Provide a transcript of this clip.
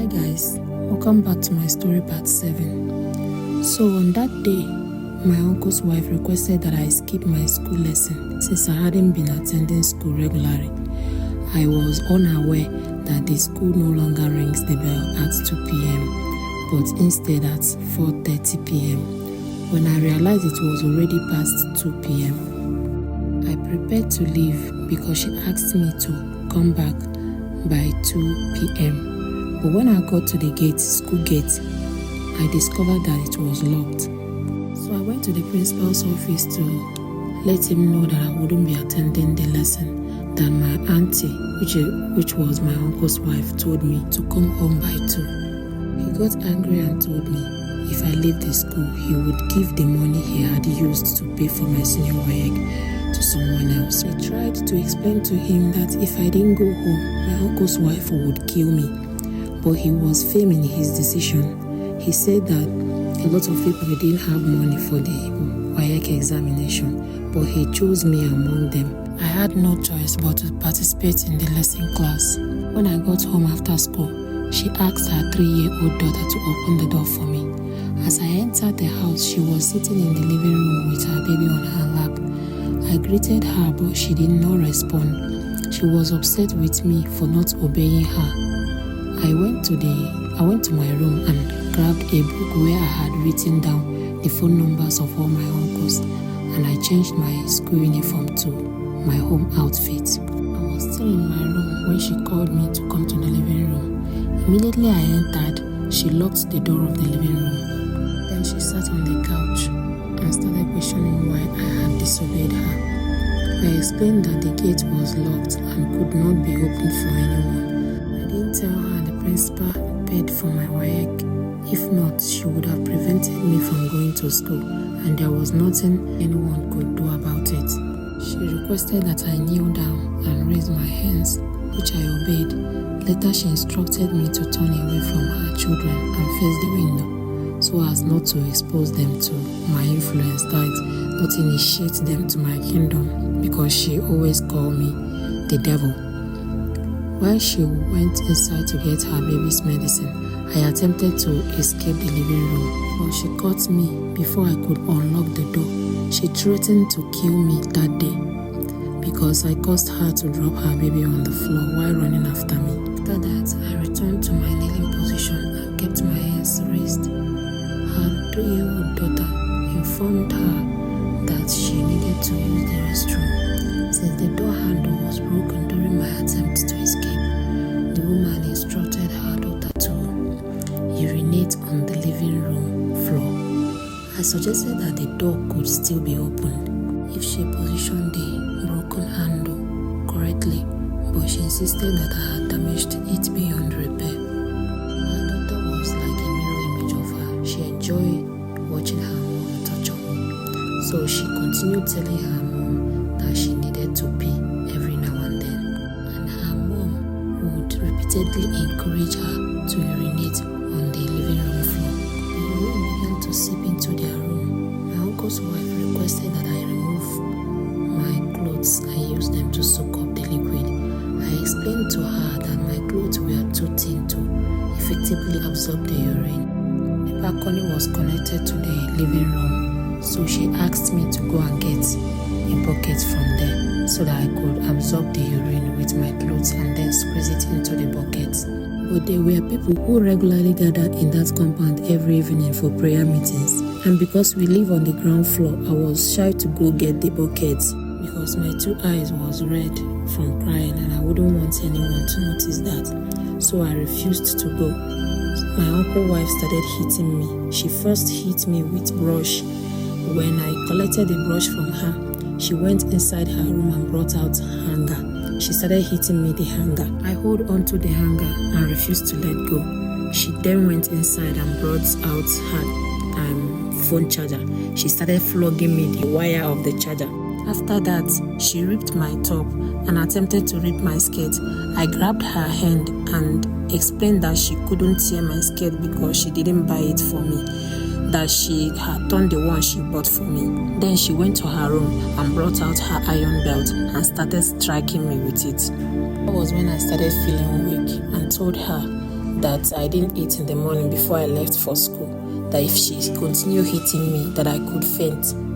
guys, welcome back to my story part 7. So on that day, my uncle's wife requested that I skip my school lesson since I hadn't been attending school regularly. I was unaware that the school no longer rings the bell at 2 p.m. but instead at 4:30 p.m. When I realized it was already past 2 p.m. I prepared to leave because she asked me to come back by 2 p.m. But when I got to the school gate, I discovered that it was locked. So I went to the principal's office to let him know that I wouldn't be attending the lesson, that my auntie, which was my uncle's wife, told me to come home by 2. He got angry and told me if I leave the school, he would give the money he had used to pay for my senior WAEC to someone else. I tried to explain to him that if I didn't go home, my uncle's wife would kill me. But he was firm in his decision. He said that a lot of people didn't have money for the WAEC examination, but he chose me among them. I had no choice but to participate in the lesson class. When I got home after school, she asked her 3-year-old daughter to open the door for me. As I entered the house, she was sitting in the living room with her baby on her lap. I greeted her, but she did not respond. She was upset with me for not obeying her. I went to my room and grabbed a book where I had written down the phone numbers of all my uncles, and I changed my school uniform to my home outfit. I was still in my room when she called me to come to the living room. Immediately I entered, she locked the door of the living room. Then she sat on the couch and started questioning why I had disobeyed her. I explained that the gate was locked and could not be opened for anyone. I didn't tell her the principal paid for my WAEC. If not, she would have prevented me from going to school, and there was nothing anyone could do about it. She requested that I kneel down and raise my hands, which I obeyed. Later, she instructed me to turn away from her children and face the window, so as not to expose them to my influence, that not initiate them to my kingdom, because she always called me the devil. While she went inside to get her baby's medicine, I attempted to escape the living room, but she caught me before I could unlock the door. She threatened to kill me that day because I caused her to drop her baby on the floor while running after me. After that, I returned to my kneeling position and kept my hands raised. Her 3-year-old daughter informed her that she needed to use the restroom since the door handle was broken during my attempt to escape. The woman instructed her daughter to urinate on the living room floor. I suggested that the door could still be opened if she positioned the broken handle correctly, but she insisted that I had damaged it beyond repair. Her daughter was like a mirror image of her. She enjoyed watching her mom touch on me, so she continued telling her mom that she needed to pee every now and then, and her mom would repeatedly encourage her to urinate on the living room floor. The urine began to seep into their room. My uncle's wife requested that I remove my clothes and use them to soak up the liquid. I explained to her that my clothes were too thin to effectively absorb the urine. The balcony was connected to the living room, so she asked me to go and get a bucket from there so that I could absorb the urine with my clothes and then squeeze it into the bucket. But there were people who regularly gathered in that compound every evening for prayer meetings. And because we live on the ground floor, I was shy to go get the bucket because my 2 eyes was red from crying and I wouldn't want anyone to notice that. So I refused to go. My uncle's wife started hitting me. She first hit me with brush. When I collected the brush from her, she went inside her room and brought out hanger. She started hitting me the hanger. I hold onto the hanger and refused to let go. She then went inside and brought out her phone charger. She started flogging me the wire of the charger. After that, she ripped my top and attempted to rip my skirt. I grabbed her hand and explained that she couldn't tear my skirt because she didn't buy it for me, that she had torn the one she bought for me. Then she went to her room and brought out her iron belt and started striking me with it. That was when I started feeling weak and told her that I didn't eat in the morning before I left for school, that if she continued hitting me, that I could faint.